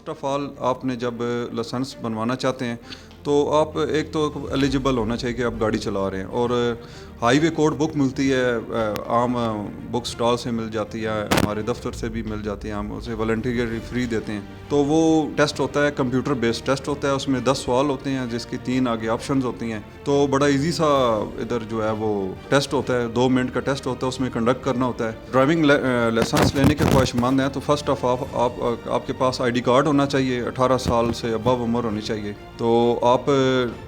First of all آپ نے جب لائسنس بنوانا چاہتے ہیں تو آپ ایک تو ایلیجیبل ہونا چاہیے کہ آپ گاڑی چلا رہے ہیں، اور ہائی وے کوڈ بک ملتی ہے، عام بک سٹال سے مل جاتی ہے، ہمارے دفتر سے بھی مل جاتی ہے، ہم اسے والنٹیرلی فری دیتے ہیں۔ تو وہ ٹیسٹ ہوتا ہے، کمپیوٹر بیسڈ ٹیسٹ ہوتا ہے، اس میں 10 سوال ہوتے ہیں جس کی 3 آگے آپشنز ہوتی ہیں۔ تو بڑا ایزی سا ادھر جو ہے وہ ٹیسٹ ہوتا ہے، 2 منٹ کا ٹیسٹ ہوتا ہے، اس میں کنڈکٹ کرنا ہوتا ہے۔ ڈرائیونگ لائسنس لینے کے خواہشمند ہیں تو فرسٹ آف آپ کے پاس آئی ڈی کارڈ ہونا چاہیے، 18 سال سے ابو عمر ہونی چاہیے۔ تو آپ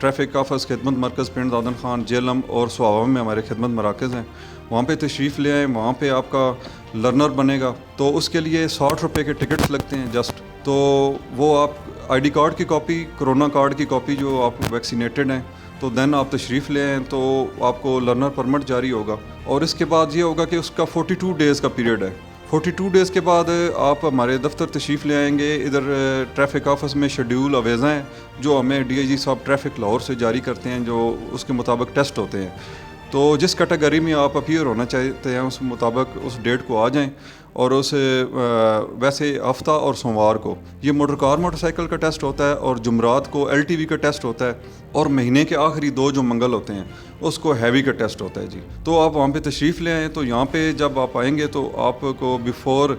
ٹریفک آفس خدمت مرکز پنڈ دادن خان، جیلم اور سواوا میں ہمارے خدمت مراکز ہیں، وہاں پہ تشریف لے آئیں، وہاں پہ آپ کا لرنر بنے گا۔ تو اس کے لیے 60 روپے کے ٹکٹس لگتے ہیں جسٹ۔ تو وہ آپ آئی ڈی کارڈ کی کاپی، کرونا کارڈ کی کاپی جو آپ ویکسینیٹڈ ہیں، تو دین آپ تشریف لے آئیں تو آپ کو لرنر پرمٹ جاری ہوگا۔ اور اس کے بعد یہ ہوگا کہ اس کا 42 ڈیز کا پیریڈ ہے۔ 42 ڈیز کے بعد آپ ہمارے دفتر تشریف لے آئیں گے۔ ادھر ٹریفک آفس میں شیڈیول اویزہ ہیں جو ہمیں ڈی آئی جی صاحب ٹریفک لاہور سے جاری کرتے ہیں، جو اس کے مطابق ٹیسٹ ہوتے ہیں۔ تو جس کیٹیگری میں آپ اپیئر ہونا چاہتے ہیں اس مطابق اس ڈیٹ کو آ جائیں، اور اس ویسے ہفتہ اور سوموار کو یہ موٹر سائیکل کا ٹیسٹ ہوتا ہے، اور جمعرات کو ایل ٹی وی کا ٹیسٹ ہوتا ہے، اور مہینے کے آخری 2 جو منگل ہوتے ہیں اس کو ہیوی کا ٹیسٹ ہوتا ہے جی۔ تو آپ وہاں پہ تشریف لے آئیں۔ تو یہاں پہ جب آپ آئیں گے تو آپ کو بیفور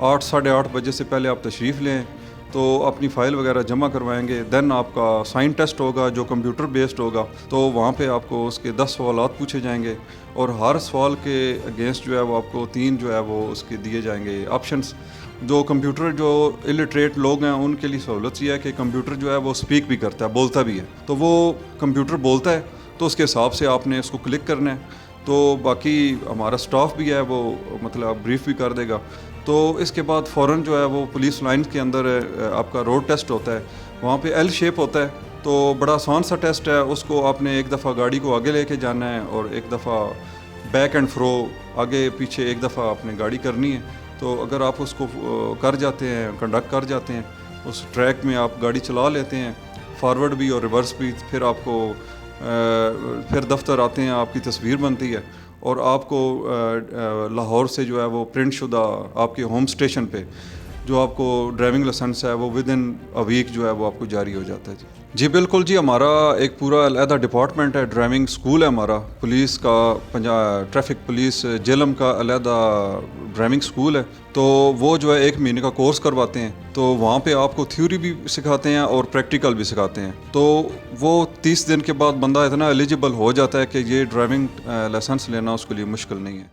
8 ساڑھے 8 بجے سے پہلے آپ تشریف لیں، تو اپنی فائل وغیرہ جمع کروائیں گے۔ دین آپ کا سائن ٹیسٹ ہوگا جو کمپیوٹر بیسڈ ہوگا، تو وہاں پہ آپ کو اس کے 10 سوالات پوچھے جائیں گے، اور ہر سوال کے اگینسٹ جو ہے وہ آپ کو 3 جو ہے وہ اس کے دیے جائیں گے آپشنس۔ جو کمپیوٹر جو الٹریٹ لوگ ہیں ان کے لیے سہولت یہ ہے کہ کمپیوٹر جو ہے وہ اسپیک بھی کرتا ہے، بولتا بھی ہے۔ تو وہ کمپیوٹر بولتا ہے تو اس کے حساب سے آپ نے اس کو کلک کرنا ہے۔ تو باقی ہمارا سٹاف بھی ہے وہ مطلب بریف بھی کر دے گا۔ تو اس کے بعد فوراً جو ہے وہ پولیس لائن کے اندر آپ کا روڈ ٹیسٹ ہوتا ہے، وہاں پہ ایل شیپ ہوتا ہے، تو بڑا آسان سا ٹیسٹ ہے۔ اس کو آپ نے ایک دفعہ گاڑی کو آگے لے کے جانا ہے، اور ایک دفعہ بیک اینڈ فرو، آگے پیچھے ایک دفعہ آپ نے گاڑی کرنی ہے۔ تو اگر آپ اس کو کر جاتے ہیں، کنڈکٹ کر جاتے ہیں، اس ٹریک میں آپ گاڑی چلا لیتے ہیں، فارورڈ بھی اور ریورس بھی، پھر آپ کو پھر دفتر آتے ہیں، آپ کی تصویر بنتی ہے، اور آپ کو لاہور سے جو ہے وہ پرنٹ شدہ آپ کے ہوم اسٹیشن پہ جو آپ کو ڈرائیونگ لائسنس ہے وہ ود ان اے ویک جو ہے وہ آپ کو جاری ہو جاتا ہے جی۔ جی بالکل جی، ہمارا ایک پورا علیحدہ ڈپارٹمنٹ ہے، ڈرائیونگ اسکول ہے ہمارا، پولیس کا ٹریفک پولیس جیلم کا علیحدہ ڈرائیونگ اسکول ہے۔ تو وہ جو ہے 1 مہینے کا کورس کرواتے ہیں، تو وہاں پہ آپ کو تھیوری بھی سکھاتے ہیں اور پریکٹیکل بھی سکھاتے ہیں۔ تو وہ 30 دن کے بعد بندہ اتنا ایلیجیبل ہو جاتا ہے کہ یہ ڈرائیونگ لائسنس لینا اس کے لیے مشکل نہیں ہے۔